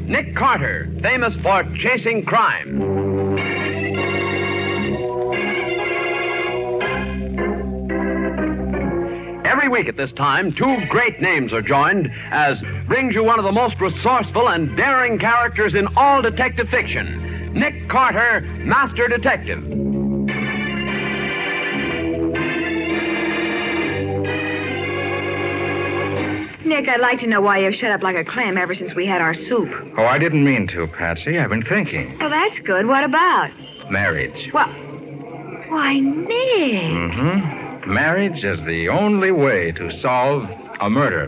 Nick Carter, famous for chasing crime. Every week at this time, two great names are joined as brings you one of the most resourceful and daring characters in all detective fiction, Nick Carter, Master Detective. Nick, I'd like to know why you've shut up like a clam ever since we had our soup. Oh, I didn't mean to, Patsy. I've been thinking. Well, that's good. What about? Marriage. Well, why, Nick. Mm-hmm. Marriage is the only way to solve a murder.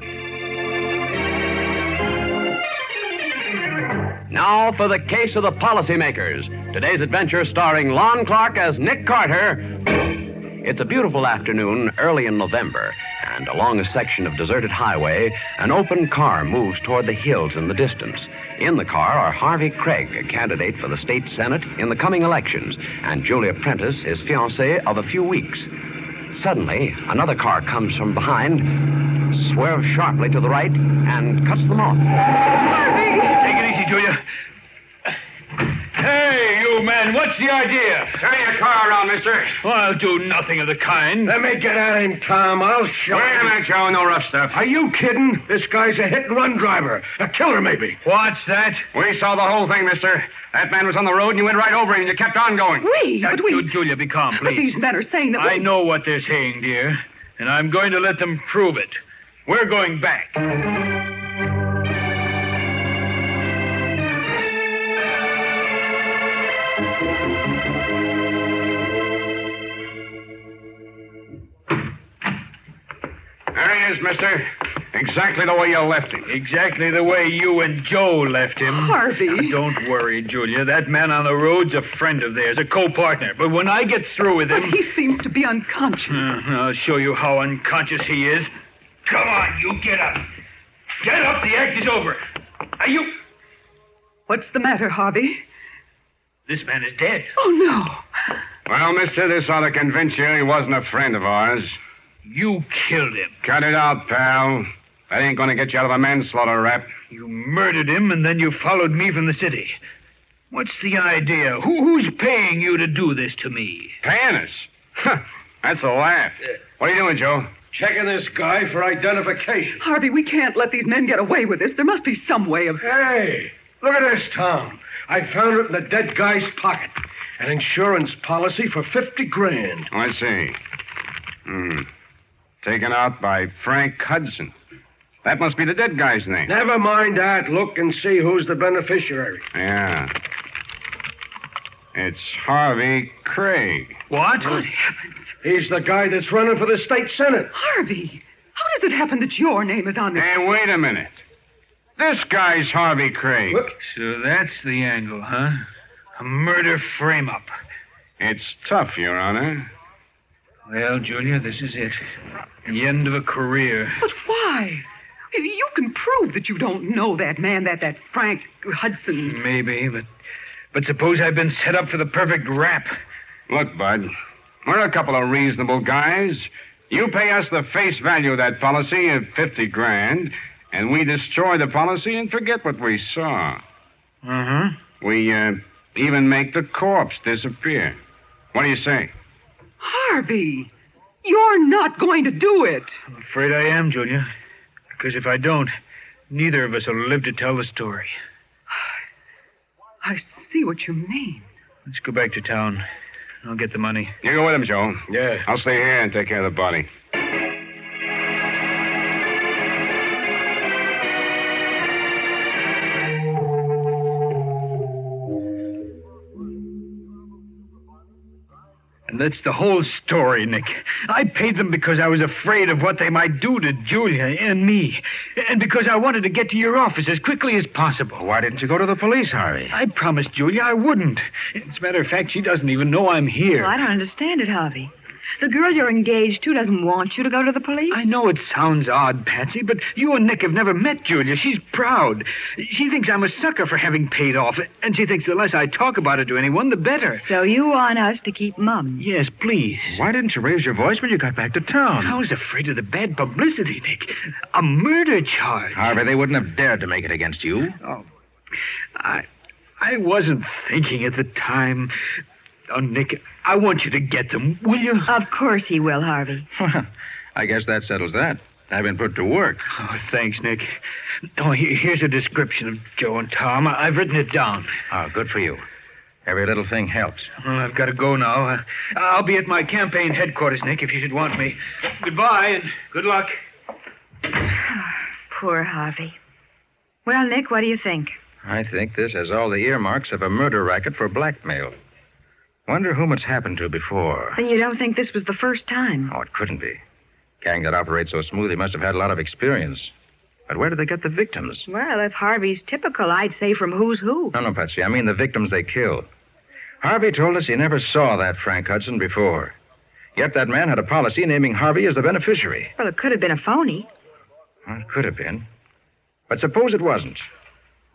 Now for the case of the policymakers. Today's adventure starring Lon Clark as Nick Carter. It's a beautiful afternoon early in November, and along a section of deserted highway, an open car moves toward the hills in the distance. In the car are Harvey Craig, a candidate for the state senate in the coming elections, and Julia Prentice, his fiancée of a few weeks. Suddenly, another car comes from behind, swerves sharply to the right, and cuts them off. Harvey! Take it easy, Julia. Hey, you man, what's the idea? Turn your car around, mister. Well, I'll do nothing of the kind. Let me get at him, Tom. I'll show him. Wait a minute, Joe. No rough stuff. Are you kidding? This guy's a hit-and-run driver. A killer, maybe. What's that? We saw the whole thing, mister. That man was on the road, and you went right over him, and you kept on going. Julia, be calm, please. But these men are saying that I know what they're saying, dear, and I'm going to let them prove it. We're going back. There he is, mister. Exactly the way you left him. Exactly the way you and Joe left him. Harvey. Don't worry, Julia. That man on the road's a friend of theirs, a co-partner. But when I get through with him... But he seems to be unconscious. I'll show you how unconscious he is. Come on, you get up. Get up, the act is over. Are you... What's the matter, Harvey? This man is dead. Oh, no. Well, mister, this ought to convince you he wasn't a friend of ours. You killed him. Cut it out, pal. That ain't going to get you out of a manslaughter rap. You murdered him, and then you followed me from the city. What's the idea? Who's paying you to do this to me? Paying us? That's a laugh. What are you doing, Joe? Checking this guy for identification. Harvey, we can't let these men get away with this. There must be some way of... Hey, look at this, Tom. I found it in the dead guy's pocket. An insurance policy for $50,000. Let's see. Taken out by Frank Hudson. That must be the dead guy's name. Never mind that. Look and see who's the beneficiary. Yeah. It's Harvey Craig. What? Good heavens. He's the guy that's running for the state senate. Harvey, how does it happen that your name is on this? Hey, wait a minute. This guy's Harvey Craig. What? So that's the angle, huh? A murder frame-up. It's tough, Your Honor. Well, Julia, this is it. The end of a career. But why? You can prove that you don't know that man, that Frank Hudson. Maybe, but suppose I've been set up for the perfect rap. Look, Bud, we're a couple of reasonable guys. You pay us the face value of that policy of $50,000, and we destroy the policy and forget what we saw. Uh-huh. We even make the corpse disappear. What do you say? Harvey, you're not going to do it. I'm afraid I am, Julia. Because if I don't, neither of us will live to tell the story. I see what you mean. Let's go back to town. I'll get the money. You go with him, Joe. Yeah. I'll stay here and take care of the body. And that's the whole story, Nick. I paid them because I was afraid of what they might do to Julia and me. And because I wanted to get to your office as quickly as possible. Why didn't you go to the police, Harvey? I promised Julia I wouldn't. As a matter of fact, she doesn't even know I'm here. Well, I don't understand it, Harvey. The girl you're engaged to doesn't want you to go to the police. I know it sounds odd, Patsy, but you and Nick have never met Julia. She's proud. She thinks I'm a sucker for having paid off, and she thinks the less I talk about it to anyone, the better. So you want us to keep mum? Yes, please. Why didn't you raise your voice when you got back to town? I was afraid of the bad publicity, Nick. A murder charge. Harvey, they wouldn't have dared to make it against you. Oh, I wasn't thinking at the time. Oh, Nick, I want you to get them, will you? Of course he will, Harvey. I guess that settles that. I've been put to work. Oh, thanks, Nick. Oh, here's a description of Joe and Tom. I've written it down. Oh, good for you. Every little thing helps. Well, I've got to go now. I'll be at my campaign headquarters, Nick, if you should want me. Goodbye, and good luck. Poor Harvey. Well, Nick, what do you think? I think this has all the earmarks of a murder racket for blackmail. Wonder whom it's happened to before. Then you don't think this was the first time? Oh, it couldn't be. Gang that operates so smoothly must have had a lot of experience. But where did they get the victims? Well, if Harvey's typical, I'd say from who's who. No, Patsy. I mean the victims they killed. Harvey told us he never saw that Frank Hudson before. Yet that man had a policy naming Harvey as the beneficiary. Well, it could have been a phony. Well, it could have been. But suppose it wasn't.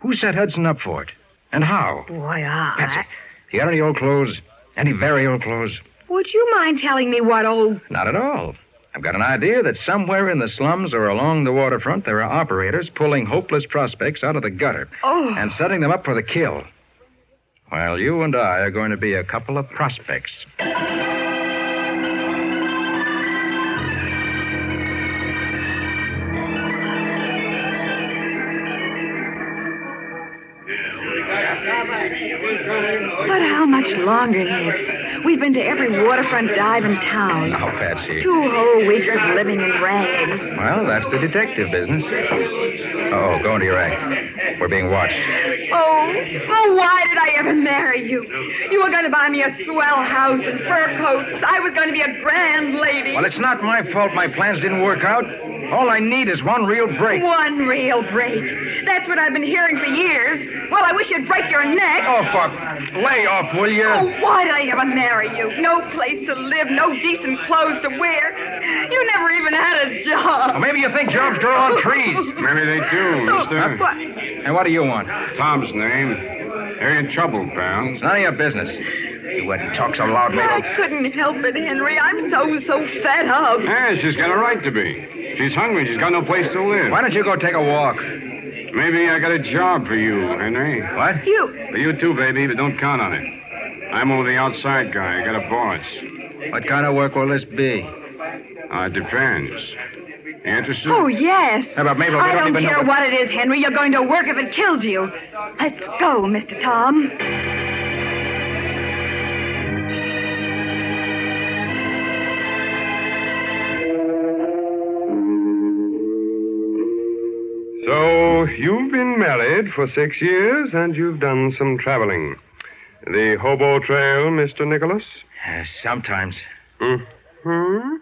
Who set Hudson up for it? And how? Boy, Patsy, you got any old clothes? Any very old clothes? Would you mind telling me what old... Not at all. I've got an idea that somewhere in the slums or along the waterfront there are operators pulling hopeless prospects out of the gutter and setting them up for the kill. While you and I are going to be a couple of prospects. But how much longer, Nick? We've been to every waterfront dive in town. Now, Patsy. 2 whole weeks of living in rags. Well, that's the detective business. Oh, go into your act. We're being watched. Oh, why did I ever marry you? You were going to buy me a swell house and fur coats. I was going to be a grand lady. Well, it's not my fault my plans didn't work out. All I need is one real break. One real break. That's what I've been hearing for years. Well, I wish you'd break your neck. Oh, fuck. Lay off, will you? Oh, why did I ever marry you? No place to live, no decent clothes to wear. You never even had a job. Well, maybe you think jobs grow on trees. Maybe they do, mister. What? And what do you want? Tom's name. You're in trouble, pal. It's none of your business. You wouldn't talk so loud, I Mabel. couldn't help it, Henry. I'm so fed up. Yeah, she's got a right to be. She's hungry. She's got no place to live. Why don't you go take a walk? Maybe I got a job for you, Henry. What? For you too, baby, but don't count on it. I'm only the outside guy. I got a boss. What kind of work will this be? It depends. You interested? Oh, yes. How about Mabel? I We don't even care know what it is, Henry. You're going to work if it kills you. Let's go, Mr. Tom. So, you've been married for 6 years, and you've done some traveling. The hobo trail, Mr. Nicholas? Sometimes. Hmm?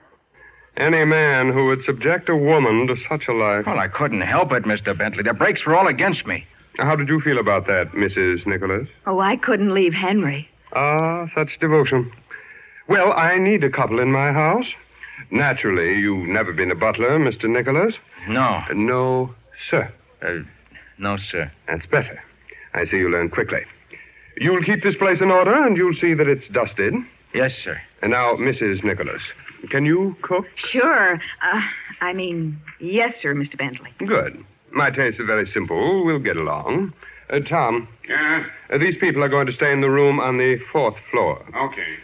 Any man who would subject a woman to such a life... Well, I couldn't help it, Mr. Bentley. The breaks were all against me. How did you feel about that, Mrs. Nicholas? Oh, I couldn't leave Henry. Ah, such devotion. Well, I need a couple in my house. Naturally, you've never been a butler, Mr. Nicholas. No. No, sir. No, sir. That's better. I see you learn quickly. You'll keep this place in order, and you'll see that it's dusted. Yes, sir. And now, Mrs. Nicholas, can you cook? Sure. Yes, sir, Mr. Bentley. Good. My tastes are very simple. We'll get along. Tom. Yeah? These people are going to stay in the room on the 4th floor. Okay.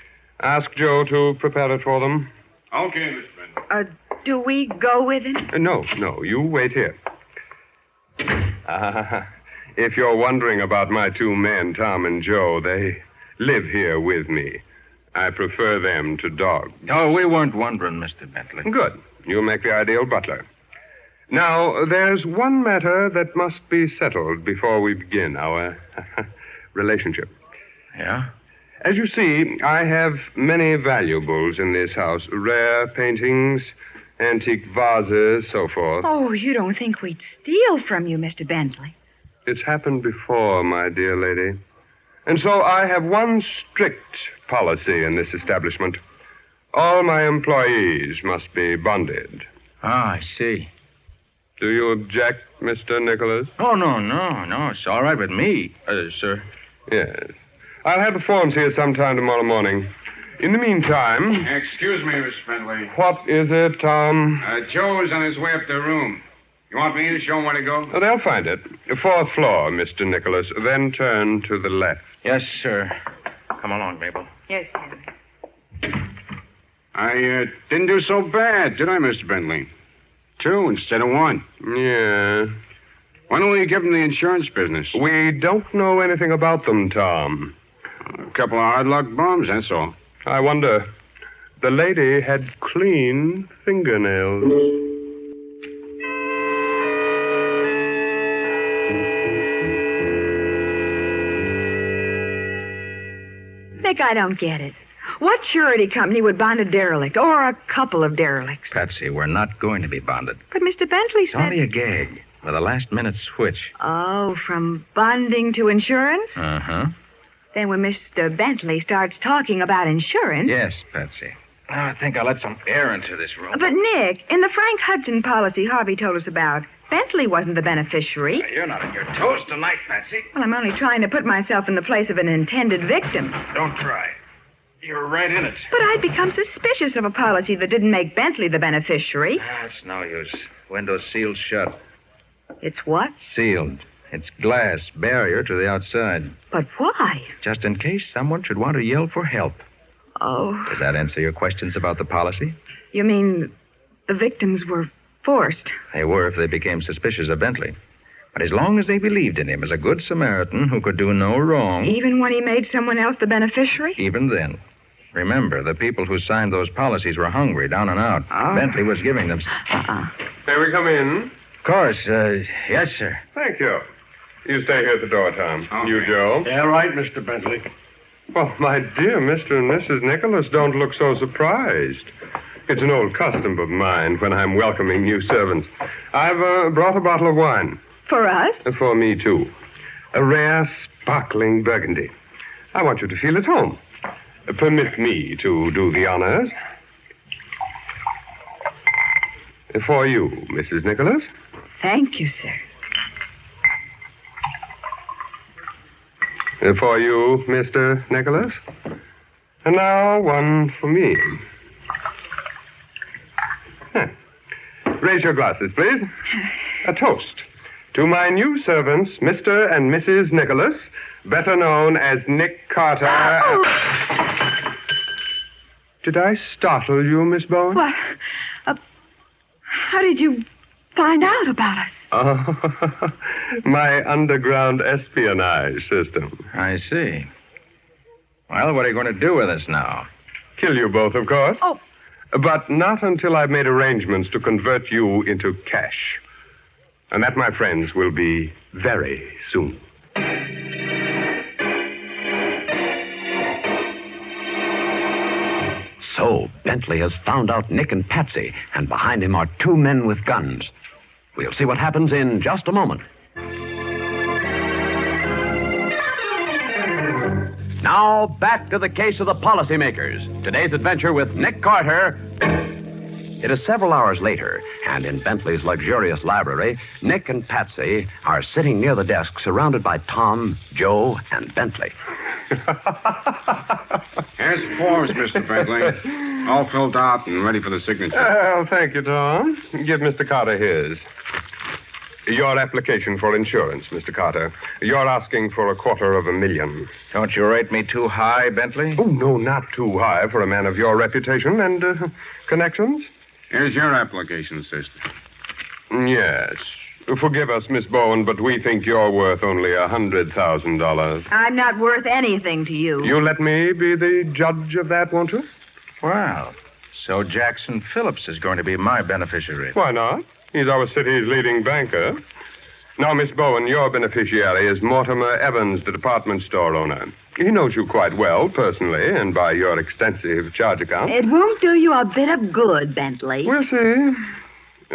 Ask Joe to prepare it for them. Okay, Mr. Bentley. Do we go with him? No. You wait here. If you're wondering about my 2 men, Tom and Joe, they live here with me. I prefer them to dogs. Oh, we weren't wondering, Mr. Bentley. Good. You'll make the ideal butler. Now, there's one matter that must be settled before we begin our relationship. Yeah? As you see, I have many valuables in this house. Rare paintings, antique vases, so forth. Oh, you don't think we'd steal from you, Mr. Bentley? It's happened before, my dear lady. And so I have one strict policy in this establishment. All my employees must be bonded. Ah, I see. Do you object, Mr. Nicholas? Oh, no. It's all right with me, sir. Yes. I'll have the forms here sometime tomorrow morning. In the meantime... Excuse me, Mr. Bentley. What is it, Tom? Joe's on his way up to the room. You want me to show him where to go? Oh, they'll find it. Fourth floor, Mr. Nicholas. Then turn to the left. Yes, sir. Come along, Mabel. Yes, Henry. I didn't do so bad, did I, Mr. Bentley? 2 instead of 1. Yeah. Why don't we give him the insurance business? We don't know anything about them, Tom. A couple of hard luck bums, that's all. I wonder. The lady had clean fingernails. Nick, I don't get it. What surety company would bond a derelict or a couple of derelicts? Patsy, we're not going to be bonded. But Mr. Bentley It's said... only a gag with a last-minute switch. Oh, from bonding to insurance? Uh-huh. Then when Mr. Bentley starts talking about insurance... Yes, Patsy. Now, I think I'll let some air into this room. But, Nick, in the Frank Hudson policy Harvey told us about, Bentley wasn't the beneficiary. You're not on your toes tonight, Patsy. Well, I'm only trying to put myself in the place of an intended victim. Don't try. You're right in it. But I'd become suspicious of a policy that didn't make Bentley the beneficiary. It's no use. Window's sealed shut. It's what? Sealed. It's glass, barrier to the outside. But why? Just in case someone should want to yell for help. Oh. Does that answer your questions about the policy? You mean the victims were forced? They were if they became suspicious of Bentley. But as long as they believed in him as a good Samaritan who could do no wrong... Even when he made someone else the beneficiary? Even then. Remember, the people who signed those policies were hungry, down and out. Oh. Bentley was giving them... May we come in? Of course. Yes, sir. Thank you. You stay here at the door, Tom. Okay. You, Joe? Yeah, right, Mr. Bentley. Oh, my dear Mr. and Mrs. Nicholas, don't look so surprised. It's an old custom of mine when I'm welcoming new servants. I've brought a bottle of wine. For us? For me, too. A rare, sparkling Burgundy. I want you to feel at home. Permit me to do the honors. For you, Mrs. Nicholas. Thank you, sir. For you, Mr. Nicholas. And now one for me. Raise your glasses, please. A toast to my new servants, Mr. and Mrs. Nicholas, better known as Nick Carter. Oh. Did I startle you, Miss Bowen? What? How did you find out about us? Oh, my underground espionage system. I see. Well, what are you going to do with us now? Kill you both, of course. Oh. But not until I've made arrangements to convert you into cash. And that, my friends, will be very soon. So, Bentley has found out Nick and Patsy, and behind him are 2 men with guns. We'll see what happens in just a moment. Now, back to the case of the policymakers. Today's adventure with Nick Carter. It is several hours later, and in Bentley's luxurious library, Nick and Patsy are sitting near the desk, surrounded by Tom, Joe, and Bentley. Here's the forms, Mr. Bentley. All filled out and ready for the signature. Well, thank you, Tom. Give Mr. Carter his. Your application for insurance, Mr. Carter. You're asking for $250,000. Don't you rate me too high, Bentley? Oh, no, not too high for a man of your reputation and connections. Here's your application, sister. Yes. Forgive us, Miss Bowen, but we think you're worth only $100,000. I'm not worth anything to you. You'll let me be the judge of that, won't you? Well, so Jackson Phillips is going to be my beneficiary. Why not? He's our city's leading banker. Now, Miss Bowen, your beneficiary is Mortimer Evans, the department store owner. He knows you quite well, personally, and by your extensive charge account. It won't do you a bit of good, Bentley. We'll see.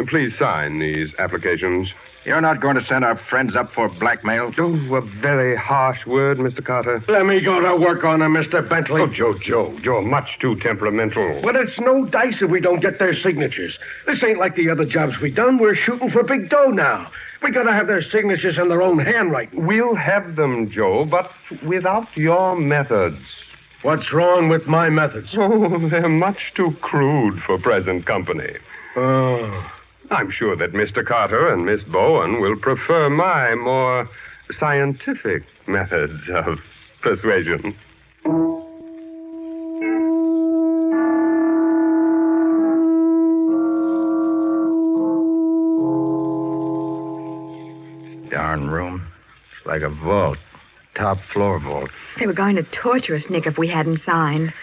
Please sign these applications. You're not going to send our friends up for blackmail? Oh, a very harsh word, Mr. Carter. Let me go to work on them, Mr. Bentley. Oh, Joe, you're much too temperamental. But it's no dice if we don't get their signatures. This ain't like the other jobs we done. We're shooting for big dough now. We gotta have their signatures in their own handwriting. We'll have them, Joe, but without your methods. What's wrong with my methods? Oh, they're much too crude for present company. Oh. I'm sure that Mr. Carter and Miss Bowen will prefer my more scientific methods of persuasion. Darn room. It's like a vault. Top floor vault. They were going to torture us, Nick, if we hadn't signed.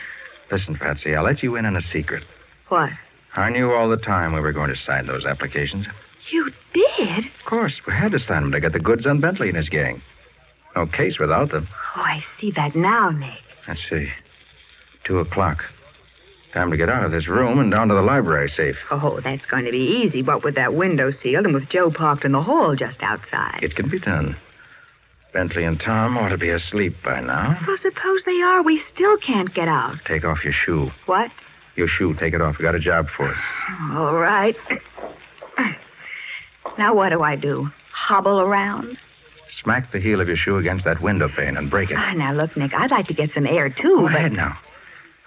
Listen, Patsy, I'll let you in on a secret. What? I knew all the time we were going to sign those applications. You did? Of course, we had to sign them to get the goods on Bentley and his gang. No case without them. Oh, I see that now, Nick. Let's see. 2:00. Time to get out of this room and down to the library safe. Oh, that's going to be easy, what with that window sealed and with Joe parked in the hall just outside. It can be done. Bentley and Tom ought to be asleep by now. Well, suppose they are. We still can't get out. Take off your shoe. What? Your shoe, take it off. We got a job for it. All right. Now what do I do? Hobble around? Smack the heel of your shoe against that window pane and break it. Now, look, Nick, I'd like to get some air, too. Go but... ahead now.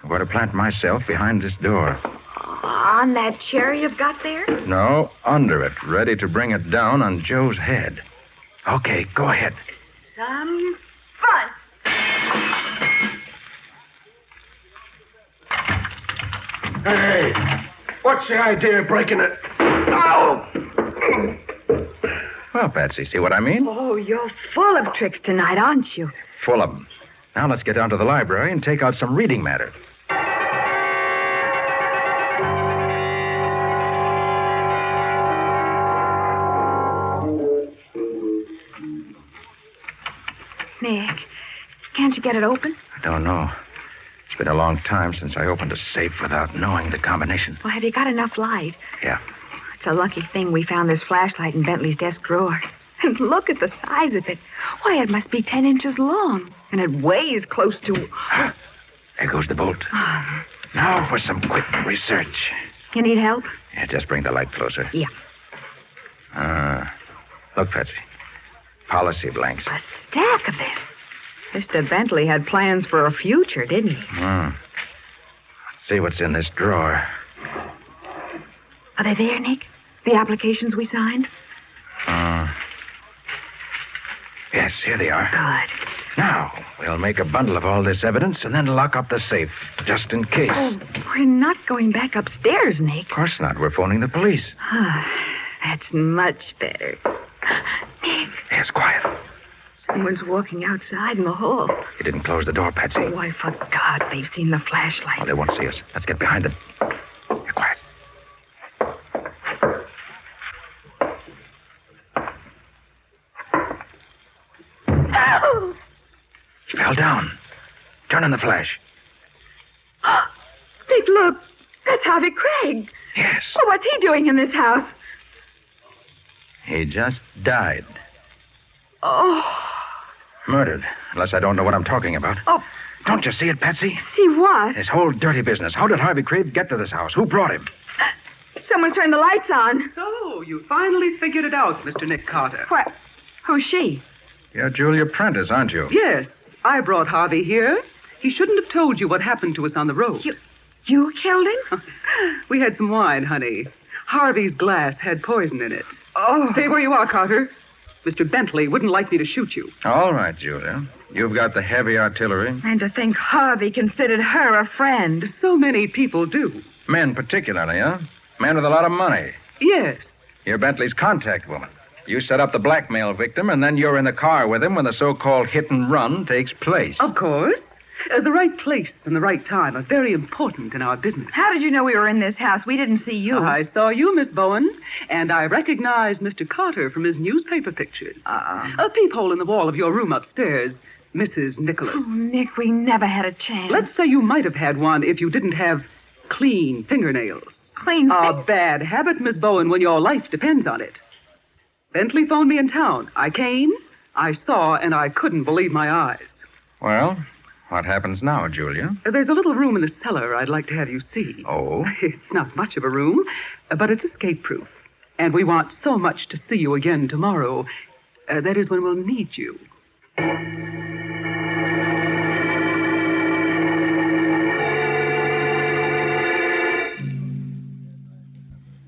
I'm going to plant myself behind this door. On that chair you've got there? No, under it, ready to bring it down on Joe's head. Okay, go ahead. Some fun. Hey, what's the idea of breaking it? Ow! Well, Patsy, see what I mean? Oh, you're full of tricks tonight, aren't you? Full of them. Now let's get down to the library and take out some reading matter. Nick, can't you get it open? I don't know. It's been a long time since I opened a safe without knowing the combination. Well, have you got enough light? Yeah. It's a lucky thing we found this flashlight in Bentley's desk drawer. And look at the size of it. Why, it must be 10 inches long. And it weighs close to... There goes the bolt. Now for some quick research. You need help? Yeah, just bring the light closer. Yeah. Look, Patsy. Policy blanks. A stack of them. Mr. Bentley had plans for a future, didn't he? Let's see what's in this drawer. Are they there, Nick? The applications we signed? Yes, here they are. Good. Now, we'll make a bundle of all this evidence and then lock up the safe, just in case. Oh, we're not going back upstairs, Nick. Of course not. We're phoning the police. That's much better. Nick. Yes, quiet. Someone's walking outside in the hall. You didn't close the door, Patsy. Oh, I forgot. They've seen the flashlight. Oh, they won't see us. Let's get behind them. You're quiet. Oh! She fell down. Turn on the flash. Nick, look. That's Harvey Craig. Yes. Oh, what's he doing in this house? He just died. Oh. Murdered. Unless I don't know what I'm talking about. Oh. Don't you see it, Patsy? See what? This whole dirty business. How did Harvey Craig get to this house? Who brought him? Someone turned the lights on. So, you finally figured it out, Mr. Nick Carter. What? Who's she? You're Julia Prentice, aren't you? Yes, I brought Harvey here. He shouldn't have told you what happened to us on the road. You killed him? We had some wine, honey. Harvey's glass had poison in it. Oh. Stay where you are, Carter. Mr. Bentley wouldn't like me to shoot you. All right, Julia. You've got the heavy artillery. And to think Harvey considered her a friend. So many people do. Men particularly, huh? Men with a lot of money. Yes. You're Bentley's contact woman. You set up the blackmail victim, and then you're in the car with him when the so-called hit and run takes place. Of course. The right place and the right time are very important in our business. How did you know we were in this house? We didn't see you. I saw you, Miss Bowen, and I recognized Mr. Carter from his newspaper pictures. A peephole in the wall of your room upstairs, Mrs. Nicholas. Oh, Nick, we never had a chance. Let's say you might have had one if you didn't have clean fingernails. Clean A bad habit, Miss Bowen, when your life depends on it. Bentley phoned me in town. I came, I saw, and I couldn't believe my eyes. Well, what happens now, Julia? There's a little room in the cellar I'd like to have you see. Oh? It's not much of a room, but it's escape-proof. And we want so much to see you again tomorrow. That is when we'll need you.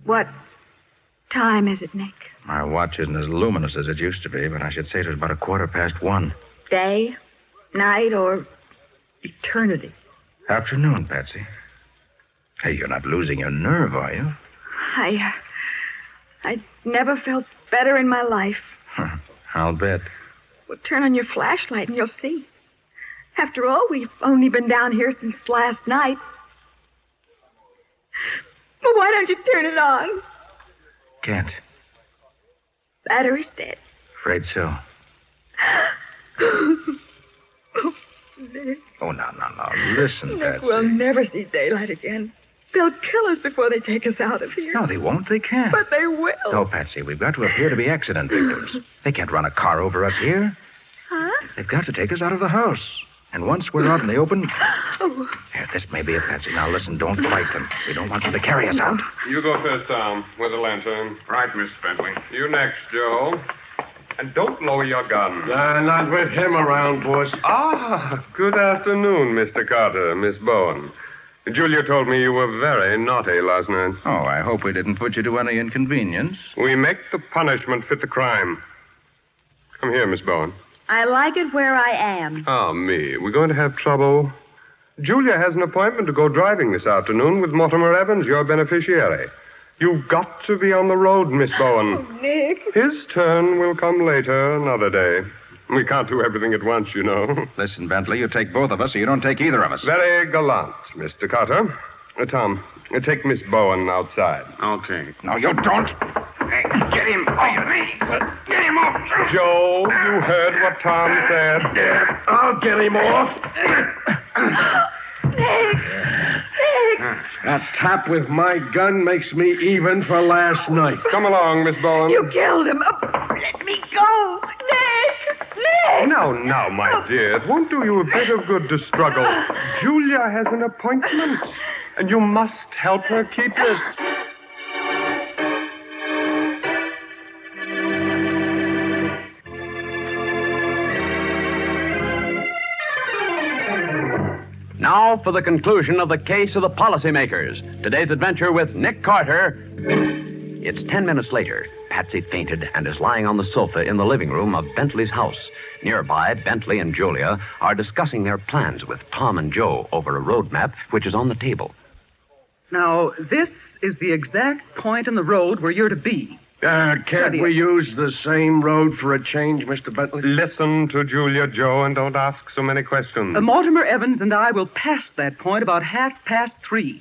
What time is it, Nick? My watch isn't as luminous as it used to be, but I should say it was about 1:15. Day, night, or eternity? Afternoon, Patsy. Hey, you're not losing your nerve, are you? I never felt better in my life. I'll bet. Well, turn on your flashlight and you'll see. After all, we've only been down here since last night. Well, why don't you turn it on? Can't. Battery's dead. Afraid so. Nick. Oh, no. Listen, Nick, Patsy. we'll never see daylight again. They'll kill us before they take us out of here. No, they won't. They can't. But they will. No, Patsy, we've got to appear to be accident victims. They can't run a car over us here. Huh? They've got to take us out of the house. And once we're out in the open... Oh. Here, this may be it, Patsy. Now, listen, don't fight them. We don't want them to carry us out. You go first, Tom, with the lantern. Right, Miss Bentley. You next, Joe. And don't lower your gun. Not with him around, boss. Ah, good afternoon, Mr. Carter, Miss Bowen. Julia told me you were very naughty last night. Oh, I hope we didn't put you to any inconvenience. We make the punishment fit the crime. Come here, Miss Bowen. I like it where I am. Ah, me. We're going to have trouble. Julia has an appointment to go driving this afternoon with Mortimer Evans, your beneficiary. You've got to be on the road, Miss Bowen. Oh, Nick. His turn will come later, another day. We can't do everything at once, you know. Listen, Bentley, you take both of us or you don't take either of us. Very gallant, Mr. Carter. Tom, take Miss Bowen outside. Okay. No, you don't. Hey, get him. Get him off. Joe, you heard what Tom said. Yeah, I'll get him off. Nick! That tap with my gun makes me even for last night. Come along, Miss Bowen. You killed him. Oh, let me go. Nick! No, my dear. It won't do you a bit of good to struggle. Julia has an appointment, and you must help her keep it. Now for the conclusion of the case of the policymakers. Today's adventure with Nick Carter. It's 10 minutes later. Patsy fainted and is lying on the sofa in the living room of Bentley's house. Nearby, Bentley and Julia are discussing their plans with Tom and Joe over a road map which is on the table. Now, this is the exact point in the road where you're to be. Can't we use the same road for a change, Mr. Bentley? Listen to Julia, Joe, and don't ask so many questions. Mortimer Evans and I will pass that point about 3:30.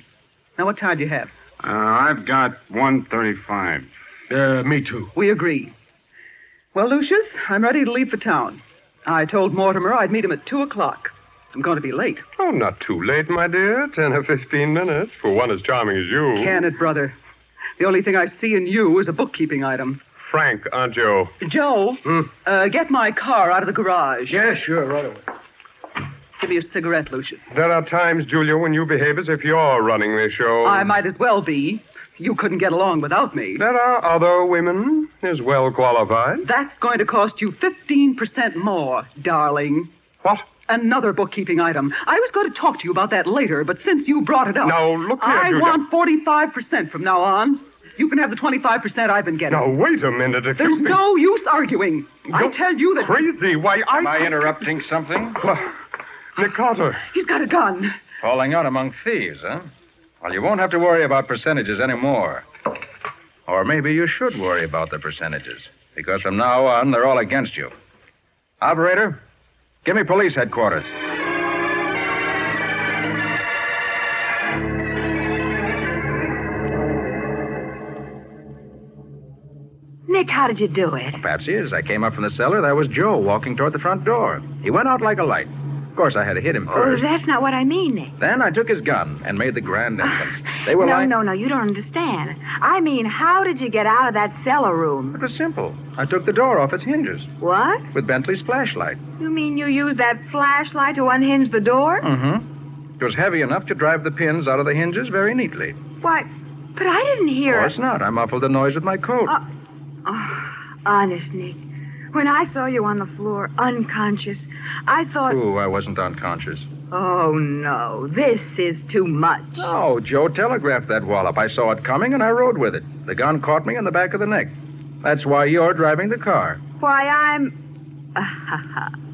Now, what time do you have? I've got 1:35. Me too. We agree. Well, Lucius, I'm ready to leave for town. I told Mortimer I'd meet him at 2 o'clock. I'm going to be late. Oh, not too late, my dear. 10 or 15 minutes for one as charming as you. Can it, brother? The only thing I see in you is a bookkeeping item. Frank, aren't you? Joe, get my car out of the garage. Yeah, sure, right away. Give me a cigarette, Lucius. There are times, Julia, when you behave as if you're running the show. I might as well be. You couldn't get along without me. There are other women as well qualified. That's going to cost you 15% more, darling. What? Another bookkeeping item. I was going to talk to you about that later, but since you brought it up... Now, look here, I Julia. want 45% from now on. You can have the 25% I've been getting. Now, wait a minute. If There's you think... no use arguing. I tell you that... Crazy. Why, Am I interrupting something? Nick Carter. He's got a gun. Falling out among thieves, huh? Well, you won't have to worry about percentages anymore. Or maybe you should worry about the percentages. Because from now on, they're all against you. Operator, give me police headquarters. Nick, how did you do it? Patsy, as I came up from the cellar, there was Joe walking toward the front door. He went out like a light. course, I had to hit him Oh, first. that's not what I mean, Nick. Then I took his gun and made the grand entrance. They were No, you don't understand. I mean, how did you get out of that cellar room? It was simple. I took the door off its hinges What? with Bentley's flashlight. You mean you used that flashlight to unhinge the door? Mm-hmm. It was heavy enough to drive the pins out of the hinges very neatly. Why, but I didn't hear Of course not. I muffled the noise with my coat. Honest, Nick. When I saw you on the floor, unconscious, I thought... I wasn't unconscious. Oh, no. This is too much. Oh, Joe telegraphed that wallop. I saw it coming, and I rode with it. The gun caught me in the back of the neck. That's why you're driving the car. Why, I'm...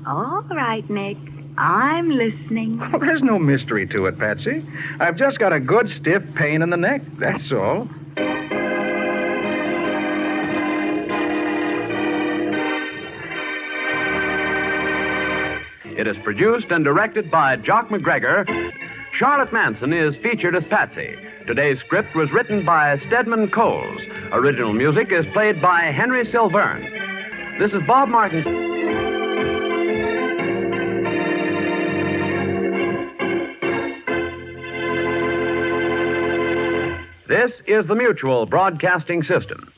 All right, Nick. I'm listening. Well, there's no mystery to it, Patsy. I've just got a good stiff pain in the neck, that's all. It is produced and directed by Jock McGregor. Charlotte Manson is featured as Patsy. Today's script was written by Stedman Coles. Original music is played by Henry Silverne. This is Bob Martin. This is the Mutual Broadcasting System.